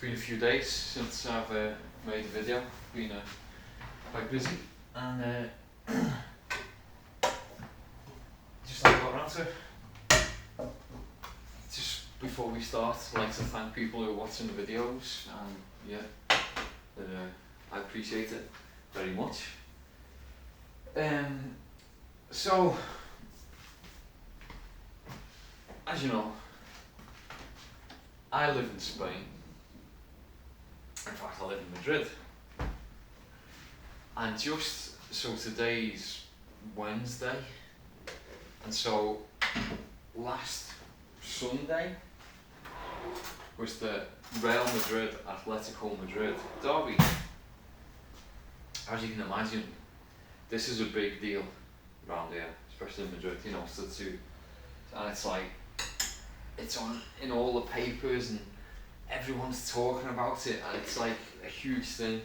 been a few days since I've made a video. Been quite busy, and just like got around to it. Just before we start, I'd like to thank people who are watching the videos, and yeah, I appreciate it very much. So, as you know, I live in Spain. In fact, I live in Madrid. And just so today's Wednesday, and so last Sunday was the Real Madrid Atletico Madrid derby. As you can imagine, this is a big deal around here, especially in Madrid, you know, it's the two. And it's like, it's on in all the papers and everyone's talking about it, and it's like a huge thing.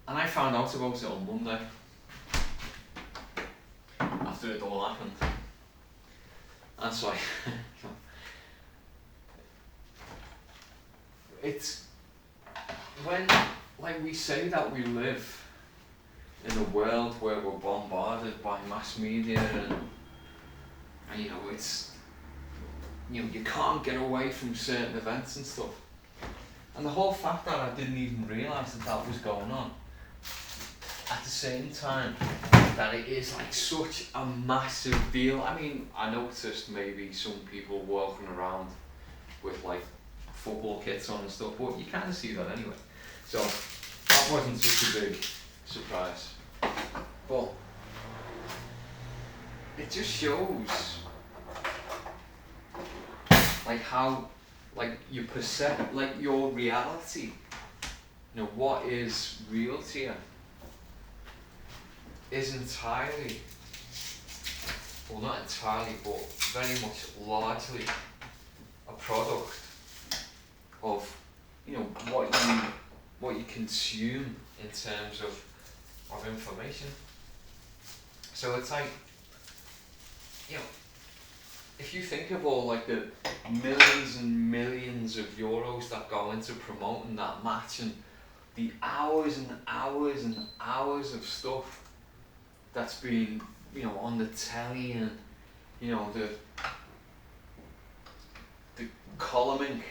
And I found out about it on Monday, after it all happened. And so it's when, like, we say that we live in a world where we're bombarded by mass media and you know, it's, you know, you can't get away from certain events and stuff. And the whole fact that I didn't even realise that that was going on, at the same time that it is like such a massive deal. I mean, I noticed maybe some people walking around with like football kits on and stuff, but you kind of see that anyway. So that wasn't such a big surprise. But it just shows like how, like, you perceive, like, your reality, you know, what is real to you is entirely, well, not entirely, but very much largely a product of, you know, what you consume in terms of information. So it's like, you know, if you think of all like the millions and millions of euros that go into promoting that match, and the hours and hours and hours of stuff that's been, you know, on the telly, and you know, the columning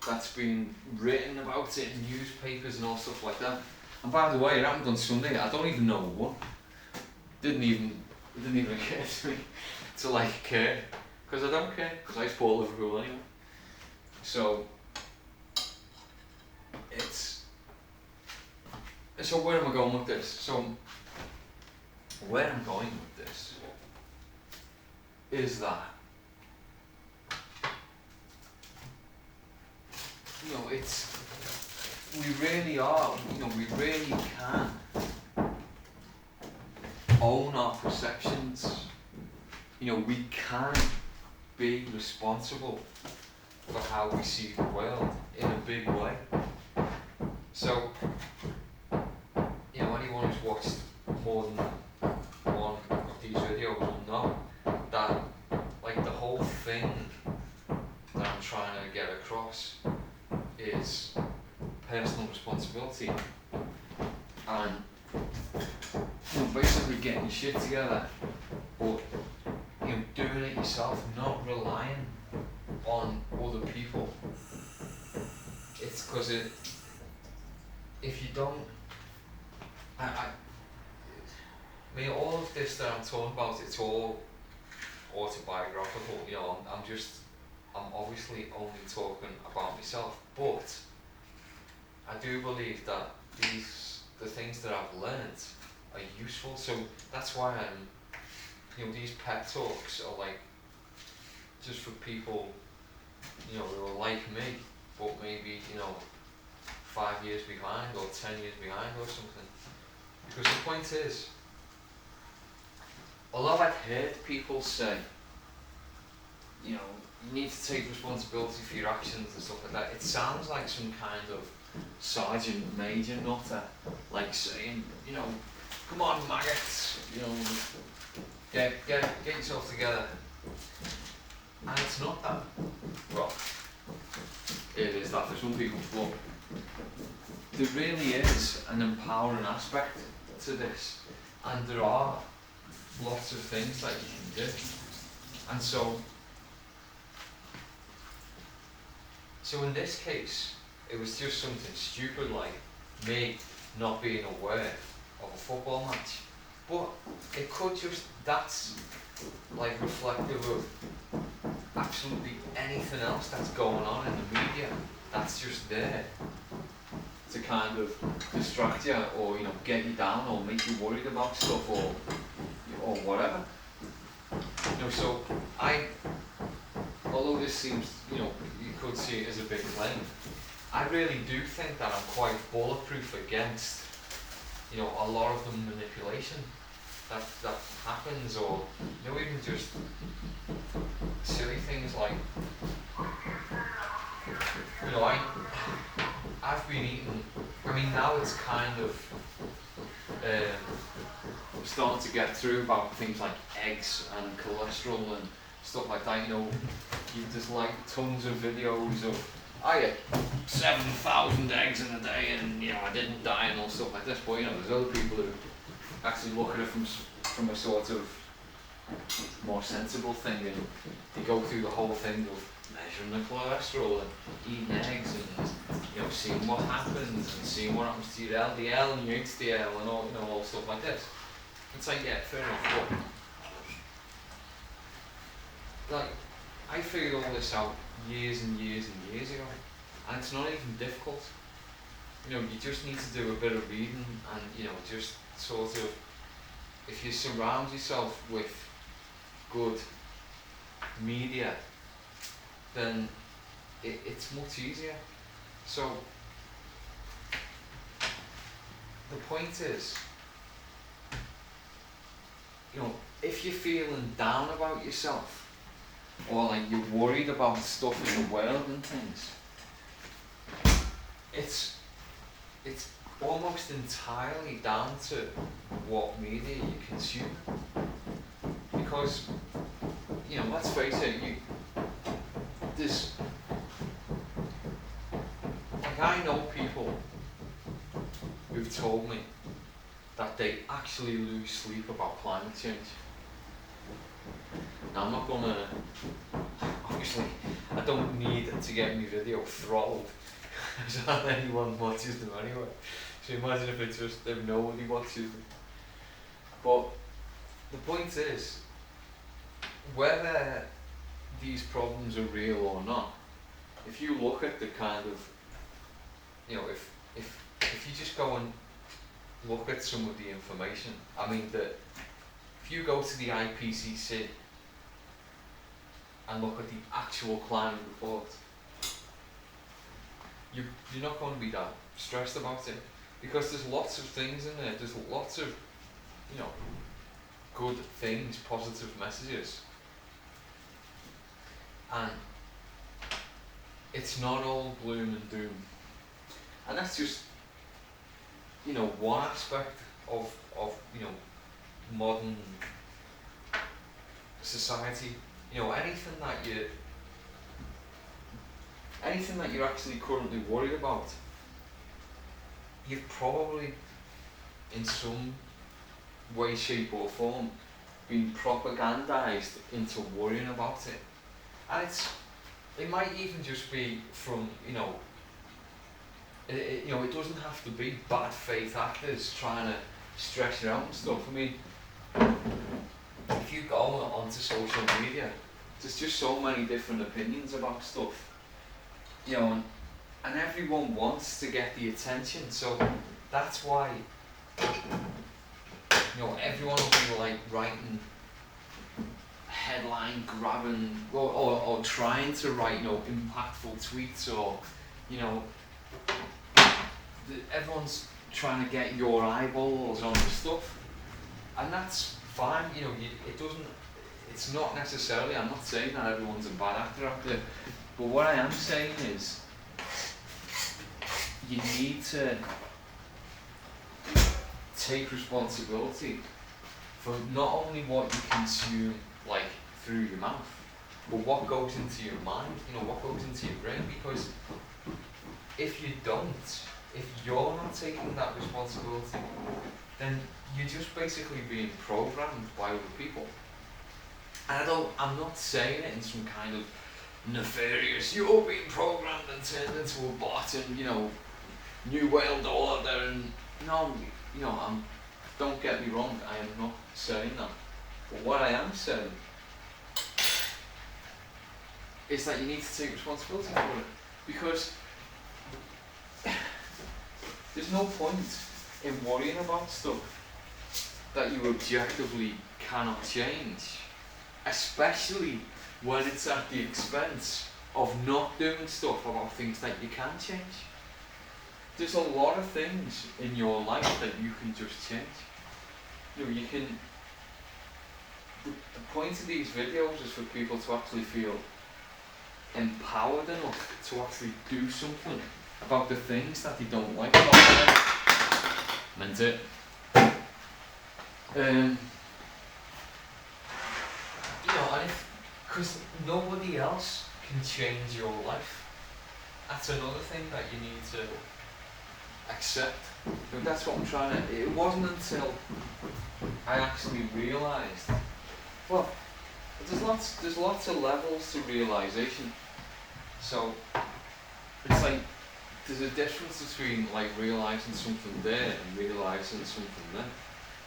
that's been written about it in newspapers and all stuff like that. And by the way, it happened on Sunday. I don't even know what. It didn't even occur to me to like care, because I don't care, because I support Liverpool anyway. So where am I going with this? So where I'm going with this is that, you know, we really are, you know, we really can own our perceptions. You know, we can be responsible for how we see the world in a big way. So, you know, anyone who's watched more than one of these videos will know that, like, the whole thing that I'm trying to get across is personal responsibility and, you know, basically getting your shit together, but, you know, doing it yourself, not relying on other people. It's because if you don't, I mean, all of this that I'm talking about, it's all autobiographical, you know, I'm obviously only talking about myself, but I do believe that the things that I've learned are useful. So that's why you know, these pep talks are like just for people, you know, who are like me, but maybe, you know, 5 years behind or 10 years behind or something. Because the point is, although I've heard people say, you know, you need to take responsibility for your actions and stuff like that, it sounds like some kind of sergeant major nutter, like saying, you know, come on maggots, you know, get yourself together. And it's not that, Rob. it is that for some people, but there really is an empowering aspect to this, and there are lots of things that you can do. And so in this case, it was just something stupid like me not being aware of a football match. But it could just, that's like reflective of absolutely anything else that's going on in the media. That's just there to kind of distract you, or get you down, or make you worried about stuff, or whatever. So although this seems, you could see it as a big claim, I really do think that I'm quite bulletproof against, a lot of the manipulation that happens, or even just silly things like, I've been eating. I mean, now it's kind of starting to get through about things like eggs and cholesterol and stuff like that. There's like tons of videos of I ate 7,000 eggs in a day, and I didn't die and all stuff like this. But there's other people who actually look at it from a sort of more sensible thing, and they go through the whole thing of measuring the cholesterol and eating eggs, and seeing what happens, and seeing what happens to your LDL and your HDL and all stuff like this. It's like, yeah, fair enough, but like, I figured all this out years and years and years ago, and it's not even difficult. You just need to do a bit of reading, and just sort of, if you surround yourself with good media, then it's much easier. So the point is, if you're feeling down about yourself, or like you're worried about stuff in the world and things, it's almost entirely down to what media you consume. Because, let's face it, I know people who've told me that they actually lose sleep about climate change. Now, I'm not gonna, obviously, I don't need to get my video throttled so that anyone watches them anyway. So imagine if it's just if nobody watches them. But the point is, whether these problems are real or not, if you look at the kind of, if you just go and look at some of the information, I mean, if you go to the IPCC and look at the actual climate report, you're not going to be that stressed about it, because there's lots of things in there. There's lots of, good things, positive messages, and it's not all gloom and doom. And that's just, one aspect of modern society. Anything that you're actually currently worried about, you've probably, in some way, shape or form, been propagandized into worrying about it. And it might even just be from, it doesn't have to be bad faith actors trying to stress you out and stuff. I mean, if you go onto social media, there's just so many different opinions about stuff, and everyone wants to get the attention. So that's why, everyone will be like writing headline grabbing, or trying to write, impactful tweets, or, everyone's trying to get your eyeballs on the stuff, and that's fine. It's not necessarily, I'm not saying that everyone's a bad actor out there, but what I am saying is, you need to take responsibility for not only what you consume, like through your mouth, but what goes into your mind, what goes into your brain, because if you don't, if you're not taking that responsibility, then you're just basically being programmed by other people. And I'm not saying it in some kind of nefarious, you're being programmed and turned into a bot and, New World Order and, no, don't get me wrong, I am not saying that. But what I am saying is that you need to take responsibility for it. Because there's no point in worrying about stuff that you objectively cannot change, especially when it's at the expense of not doing stuff about things that you can change. There's a lot of things in your life that you can just change. You can. The point of these videos is for people to actually feel empowered enough to actually do something about the things that they don't like about life. Meant it. And because nobody else can change your life. That's another thing that you need to accept. That's what I'm trying to. It wasn't until I actually realised. Well, there's lots of levels to realisation. So it's like there's a difference between like realising something there and realising something there.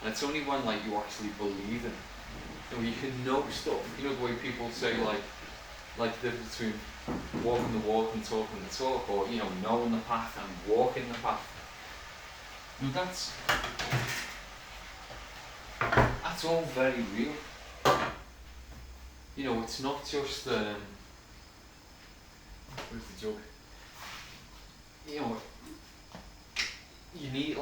And it's only when like you actually believe it. You can know stuff. The way people say like the difference between walking the walk and talking the talk, or knowing the path and walking the path. That's all very real. It's not just where's the joke? You need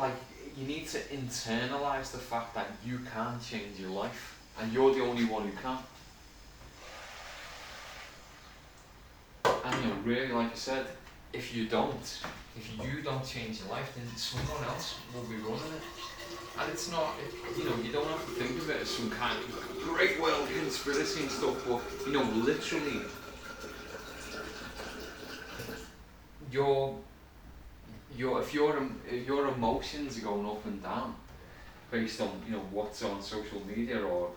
to internalize the fact that you can change your life, and you're the only one who can. And really, like I said, if you don't change your life, then someone else will be running it. And it's not, you don't have to think of it as some kind of great world conspiracy and stuff, but literally, if your emotions are going up and down based on what's on social media or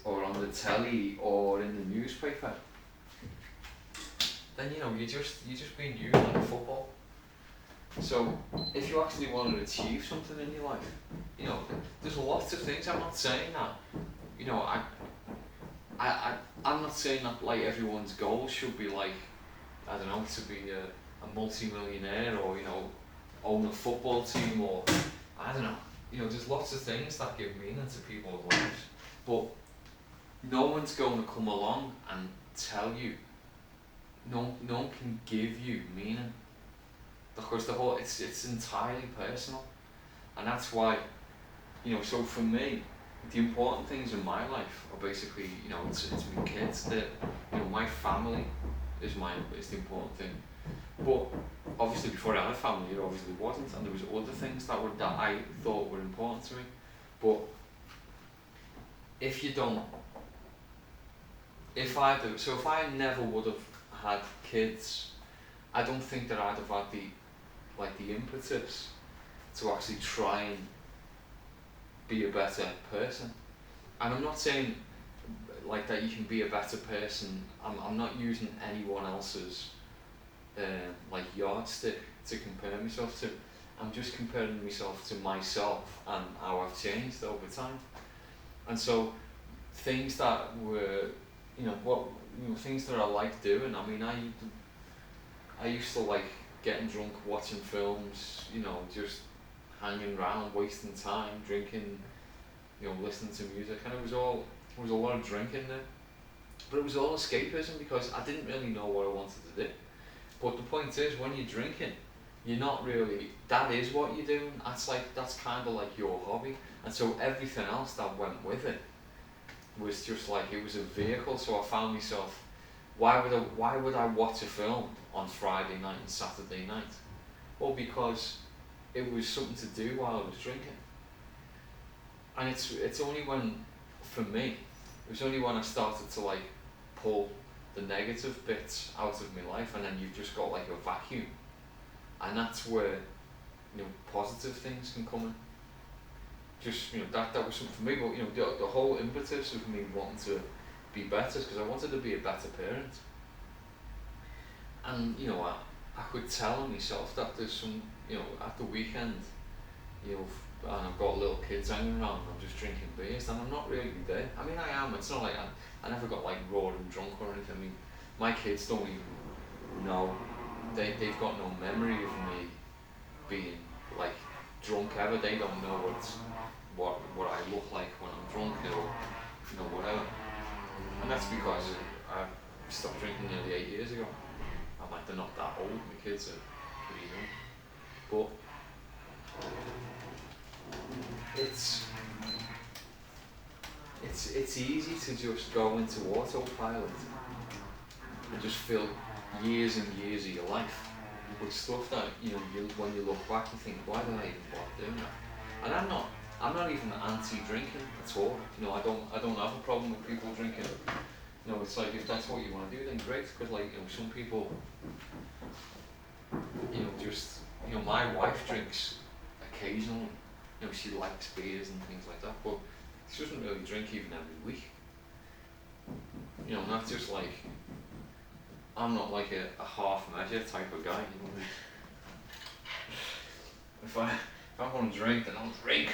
on the telly or in the newspaper, then you're just being used like football. So if you actually want to achieve something in your life, there's lots of things. I'm not saying that, I'm not saying that like everyone's goal should be like, I don't know, to be a multi-millionaire or own a football team or I don't know. There's lots of things that give meaning to people's lives, but no one's going to come along and tell you. No one can give you meaning, because it's entirely personal, and that's why, so for me, the important things in my life are basically, it's my kids, that, my family is the important thing. But obviously before I had a family, it obviously wasn't, and there was other things that I thought were important to me. But if I never would have had kids, I don't think that I'd have had the impetus to actually try and be a better person. And I'm not saying like that you can be a better person. I'm not using anyone else's yardstick to compare myself to. I'm just comparing myself to myself and how I've changed over time. And so things that were, things that I like doing. I mean, I used to like getting drunk, watching films, just hanging around, wasting time, drinking, listening to music, and there was a lot of drinking there. But it was all escapism because I didn't really know what I wanted to do. But the point is, when you're drinking, you're not really, that is what you're doing. That's kind of like your hobby. And so everything else that went with it was just like, it was a vehicle. So I found myself, why would I watch a film on Friday night and Saturday night? Well, because it was something to do while I was drinking. And it's only when, for me, it was only when I started to like pull the negative bits out of my life, and then you've just got like a vacuum. and that's where, you know, positive things can come in. Just, you know, that was something for me, but you know, the whole impetus of me wanting to be better is because I wanted to be a better parent. And you know, I could tell myself that there's some, you know, at the weekend, you know, and I've got little kids hanging around and I'm just drinking beers, and I'm not really there. I mean, I am. It's not like I never got like roaring drunk or anything. I mean, my kids don't even know. They've got no memory of me being like drunk ever. They don't know what I look like when I'm drunk, or you know, whatever. And that's because I stopped drinking nearly 8 years ago. I'm like, they're not that old. My kids are pretty young, but it's easy to just go into autopilot and just fill years and years of your life with stuff that, you know, when you look back you think, why did I even bother doing that? And I'm not even anti-drinking at all. You know, I don't have a problem with people drinking. You know, it's like, if that's what you want to do, then great. Because like, you know, some people, you know, just, you know, my wife drinks occasionally. You know, she likes beers and things like that, but she doesn't really drink even every week. You know, and that's just like, I'm not like a half measure type of guy. You know, if I want to drink, then I'll drink.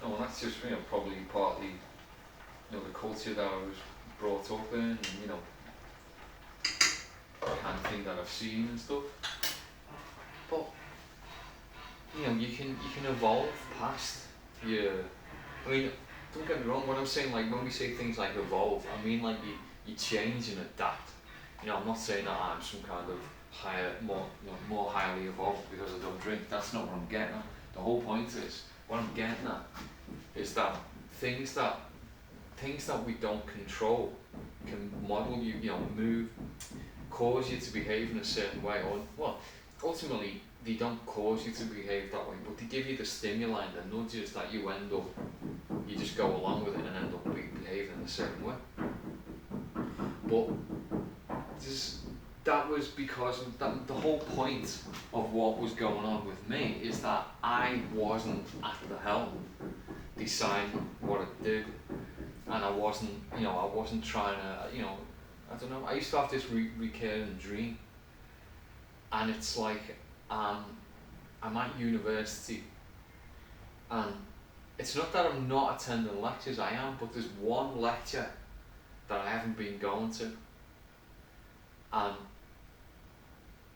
No, and that's just, you know, probably partly, you know, the culture that I was brought up in, and you know, the kind of thing that I've seen and stuff. But you know, you can evolve past your. I mean, don't get me wrong. When I'm saying, like, when we say things like evolve, I mean like you change and adapt. You know, I'm not saying that I'm some kind of more highly evolved because I don't drink. That's not what I'm getting at. The whole point is, what I'm getting at is that things that we don't control can model you, you know, move, cause you to behave in a certain way, or well, ultimately they don't cause you to behave that way, but they give you the stimuli and the nudges that you just go along with it and end up behaving in a certain way. But that was because the whole point of what was going on with me is that I wasn't at the helm deciding what I did, and I wasn't trying to, you know, I don't know, I used to have this recurring dream, and it's like, I'm at university, and it's not that I'm not attending lectures, I am, but there's one lecture that I haven't been going to, and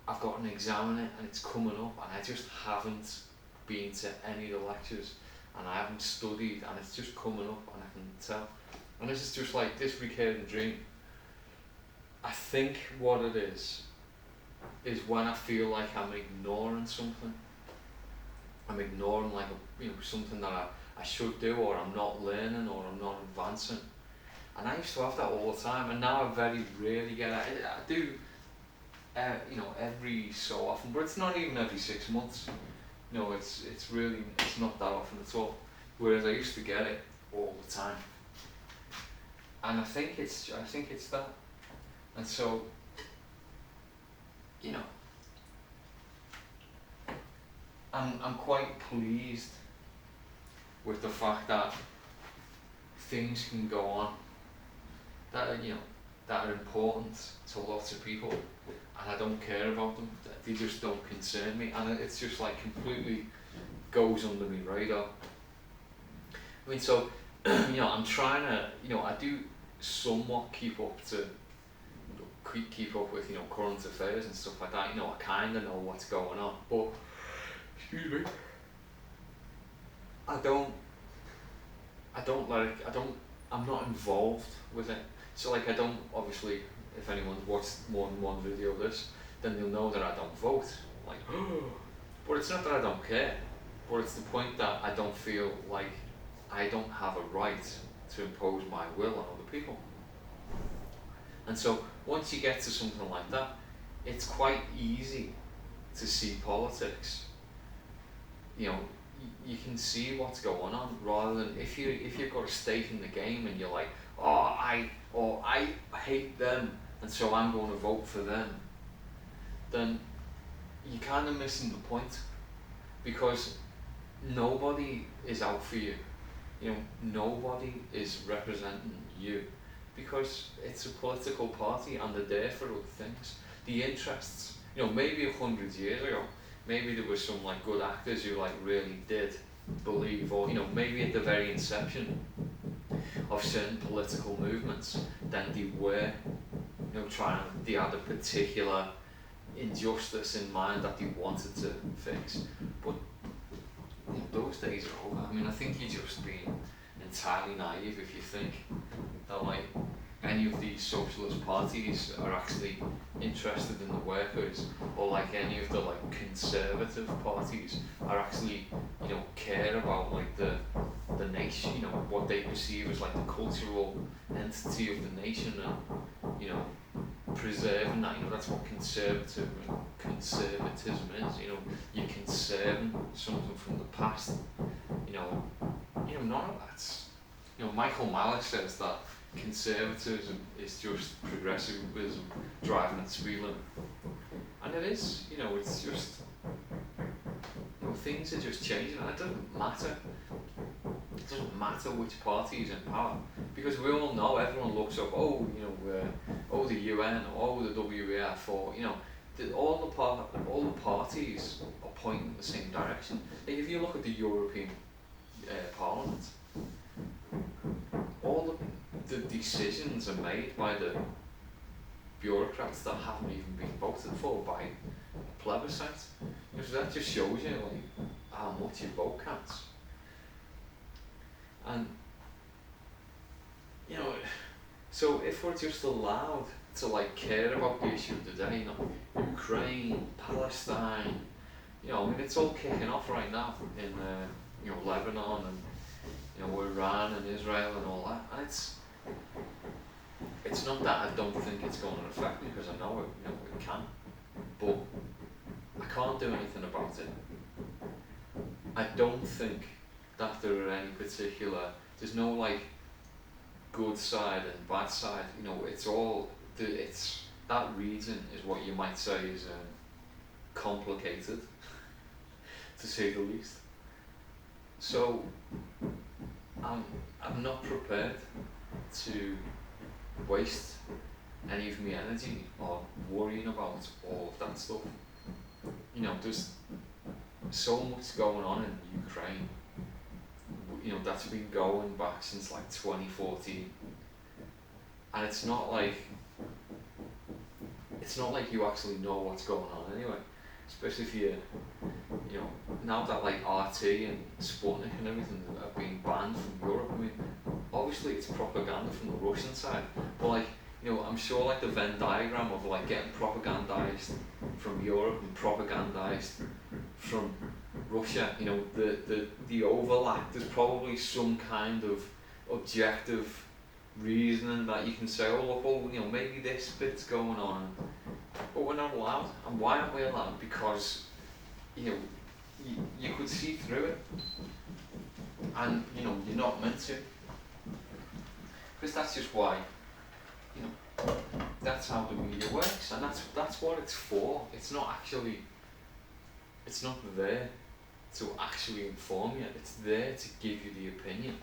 I've got an exam in it and it's coming up, and I just haven't been to any of the lectures, and I haven't studied, and it's just coming up and I can tell. And this is just like this recurring dream. I think what it is when I feel like I'm ignoring something. I'm ignoring like something that I should do, or I'm not learning, or I'm not advancing. And I used to have that all the time, and now I very rarely get it. I do, every so often, but it's not even every 6 months. You know, it's not that often at all. Whereas I used to get it all the time. And I think it's that. And so, you know, I'm quite pleased with the fact that things can go on that are important to lots of people, and I don't care about them. They just don't concern me, and it's just like completely goes under my radar. I mean, so I'm trying to, I do somewhat keep up with current affairs and stuff like that. I kind of know what's going on, but excuse me, I'm not involved with it. So like, I don't, obviously, if anyone's watched more than one video of this, then they'll know that I don't vote. Like, but it's not that I don't care, but it's the point that I don't feel like I don't have a right to impose my will on other people. And so once you get to something like that, it's quite easy to see politics. You can see what's going on, rather than if you've got a stake in the game and you're like, I hate them, and so I'm going to vote for them. Then you're kind of missing the point, because nobody is out for you. You know, nobody is representing you, because it's a political party and they're there for other things. The interests, you know, maybe 100 years ago, maybe there was some like good actors who like really did believe, or you know, maybe at the very inception of certain political movements, then they were, you know, they had a particular injustice in mind that they wanted to fix. But you know, those days are over. I mean, I think you're just being entirely naive if you think that like any of these socialist parties are actually interested in the workers, or like any of the like conservative parties are actually, you know, care about like the nation, you know, what they perceive as like the cultural entity of the nation, and you know, preserving that. You know, that's what conservatism is. You know, you're conserving something from the past. You know, none of that's. You know, Michael Malick says that conservatism is just progressivism driving at speed limit, and it is. You know, it's just. You know, things are just changing, and it doesn't matter. It doesn't matter which party is in power, because we all know, everyone looks up, oh, you know, oh, the UN, or oh, the WEF, or, you know, all the parties are pointing in the same direction. Like if you look at the European Parliament, all the decisions are made by the bureaucrats that haven't even been voted for by a plebiscite. You know, so that just shows you like how much your vote counts. And you know, so if we're just allowed to like care about the issue of the day, you know, Ukraine, Palestine, you know, I mean, it's all kicking off right now in you know, Lebanon, and you know, Iran and Israel and all that, and it's not that I don't think it's going to affect me, because I know it, you know, it can, but I can't do anything about it. I don't think that there are any particular, there's no like good side and bad side, you know, it's all, it's, that region is what you might say is complicated, to say the least. So, I'm not prepared to waste any of my energy on worrying about all of that stuff. You know, there's so much going on in Ukraine. You know, that's been going back since like 2014, and it's not like you actually know what's going on anyway. Especially if you know, now that like RT and Sputnik and everything have been banned from Europe. I mean, obviously it's propaganda from the Russian side, but like, you know, I'm sure like the Venn diagram of like getting propagandized from Europe and propagandized from Russia, you know, the overlap, there's probably some kind of objective reasoning that you can say, oh look, well, you know, maybe this bit's going on, but we're not allowed. And why aren't we allowed? Because, you know, you could see through it, and you know, you're not meant to, because that's just why, you know, that's how the media works, and that's what it's for. It's not there to actually inform you. It's there to give you the opinion.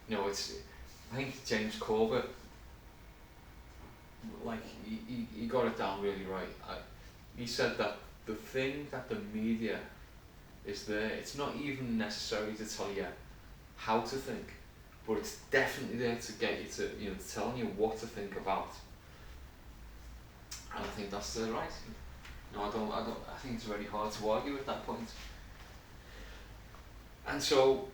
You know, I think James Corbett, like, he got it down really right. He said that the thing that the media is there, it's not even necessary to tell you how to think, but it's definitely there to get you to, you know, telling you what to think about. And I think that's right. No, I think it's very hard to argue at that point. And so,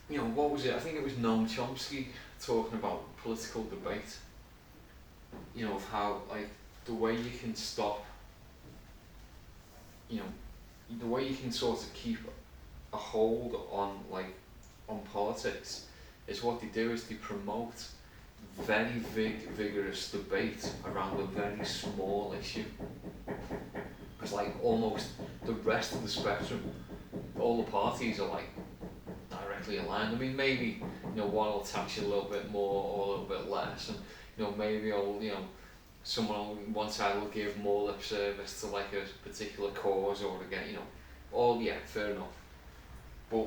you know, what was it? I think it was Noam Chomsky talking about political debate. You know, of how, like, the way you can stop, you know, the way you can sort of keep a hold on, like, on politics is what they do is they promote very vigorous debate around a very small issue. Because, like, almost the rest of the spectrum, all the parties are, like, directly aligned. I mean, maybe, you know, one will tax you a little bit more or a little bit less, and, you know, maybe I'll, you know, one side will give more lip service to like a particular cause or again, all yeah, fair enough. But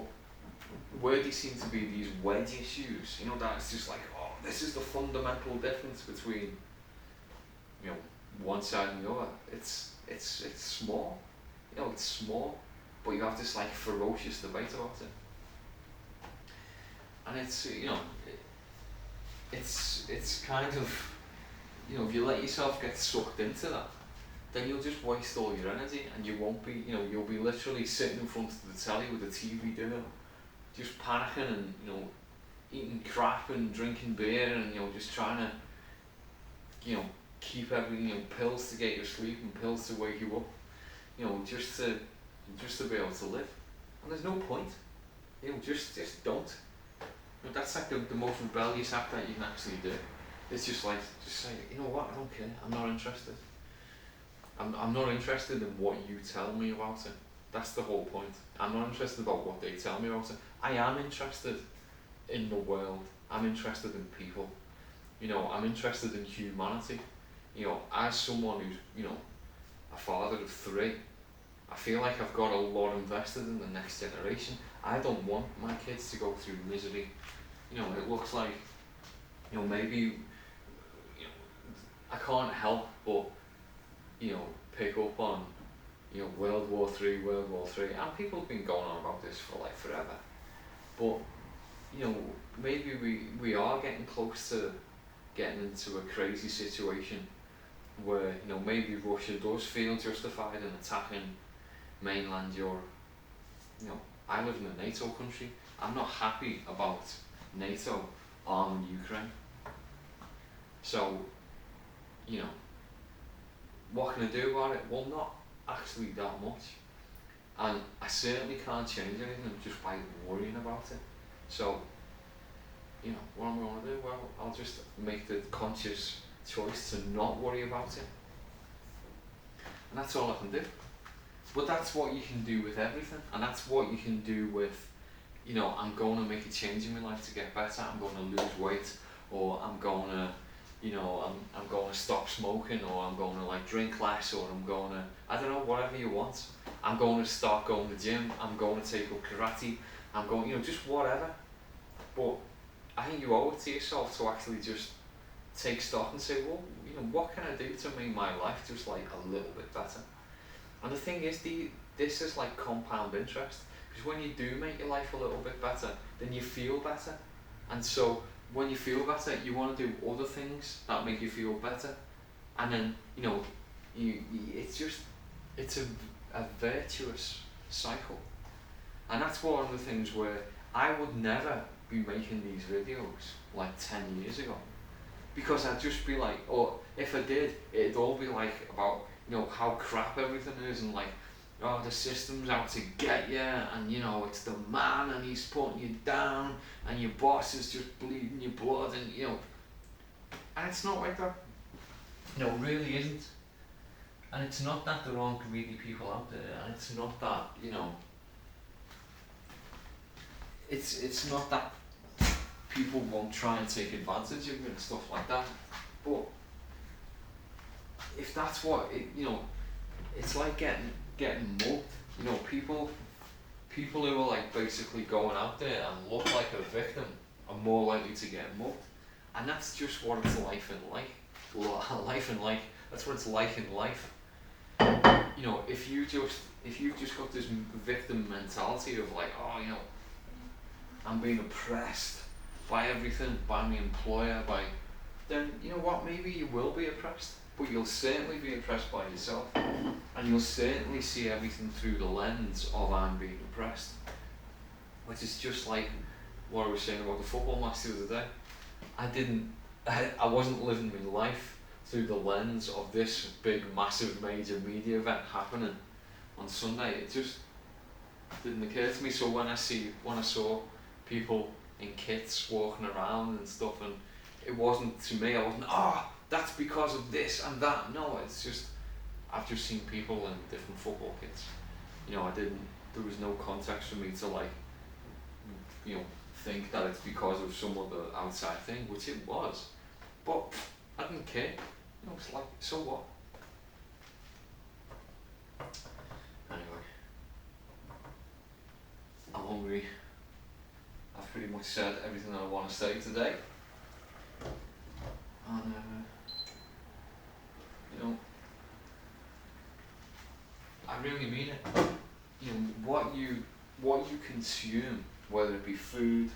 where they seem to be these wedge issues, that it's just like, oh, this is the fundamental difference between, one side and the other. It's small, it's small, but you have this like ferocious debate about it, and it's kind of, if you let yourself get sucked into that, then you'll just waste all your energy, and you won't be, you'll be literally sitting in front of the telly with the TV dinner, just panicking and eating crap and drinking beer and just trying to keep everything, pills to get you asleep and pills to wake you up, just to be able to live, and there's no point, just don't. That's like the most rebellious act that you can actually do. It's just say, you know what, I don't care, I'm not interested. I'm not interested in what you tell me about it. That's the whole point. I'm not interested about what they tell me about it. I am interested in the world. I'm interested in people. I'm interested in humanity. As someone who's, a father of 3, I feel like I've got a lot invested in the next generation. I don't want my kids to go through misery. It looks like, maybe, I can't help but, pick up on, World War III, and people have been going on about this for like forever. But, maybe we are getting close to getting into a crazy situation where, maybe Russia does feel justified in attacking mainland Europe. I live in a NATO country. I'm not happy about NATO arming Ukraine. So, what can I do about it? Well, not actually that much. And I certainly can't change anything just by worrying about it. So, what am I going to do? Well, I'll just make the conscious choice to not worry about it. And that's all I can do. But that's what you can do with everything. And that's what you can do with, I'm going to make a change in my life to get better. I'm going to lose weight, or I'm going to, I'm going to stop smoking, or I'm going to like drink less, or I'm going to, I don't know, whatever you want. I'm going to start going to the gym. I'm going to take up karate. I'm going, just whatever. But I think you owe it to yourself to actually just take stock and say, well, what can I do to make my life just like a little bit better? And the thing is, this is like compound interest, because when you do make your life a little bit better, then you feel better. And so when you feel better, you want to do other things that make you feel better. And then, it's a virtuous cycle. And that's one of the things where I would never be making these videos like 10 years ago. Because I'd just be like, or if I did, it'd all be like about, how crap everything is, and like, oh, the system's out to get you, and it's the man and he's putting you down, and your boss is just bleeding your blood, and and it's not like that. It really isn't. And it's not that there aren't greedy people out there, and it's not that, it's not that people won't try and take advantage of you and stuff like that. But if that's what it's like getting mugged. People who are like basically going out there and look like a victim are more likely to get mugged, and that's just what it's like in life. That's what it's like in life. If you've just got this victim mentality of like, oh, I'm being oppressed by everything, by my employer, then you know what, maybe you will be oppressed, but you'll certainly be oppressed by yourself, and you'll certainly see everything through the lens of I'm being oppressed, which is just like what I was saying about the football match the other day. I wasn't living my life through the lens of this big, massive, major media event happening on Sunday. It just didn't occur to me. So when I saw people in kits walking around and stuff, and it wasn't, to me, I wasn't, that's because of this and that. No, it's just, I've just seen people in different football kits. There was no context for me to like, think that it's because of some other outside thing, which it was. But I didn't care. You know, it's like, so what? Anyway, I'm hungry. I've pretty much said everything that I want to say today. And, you know, I really mean it. You know, what you consume, whether it be food,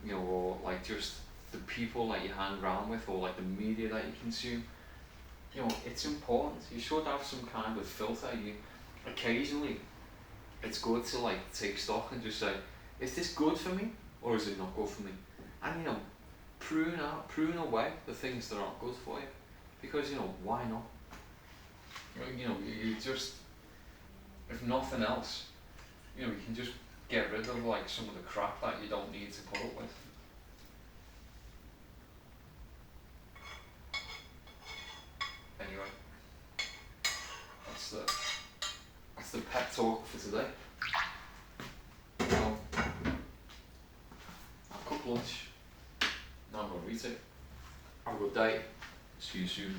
you know, or like just the people that you hang around with, or like the media that you consume, you know, it's important. You should have some kind of filter. You occasionally, it's good to like take stock and just say, is this good for me or is it not good for me? And you know, prune away the things that aren't good for you, because you know, why not? You know, you just, if nothing else, you know, you can just get rid of like some of the crap that you don't need to put up with. Anyway, that's the pep talk for today. Now, I'll cook lunch. Now I'm gonna eat it. Have a good day. See you soon.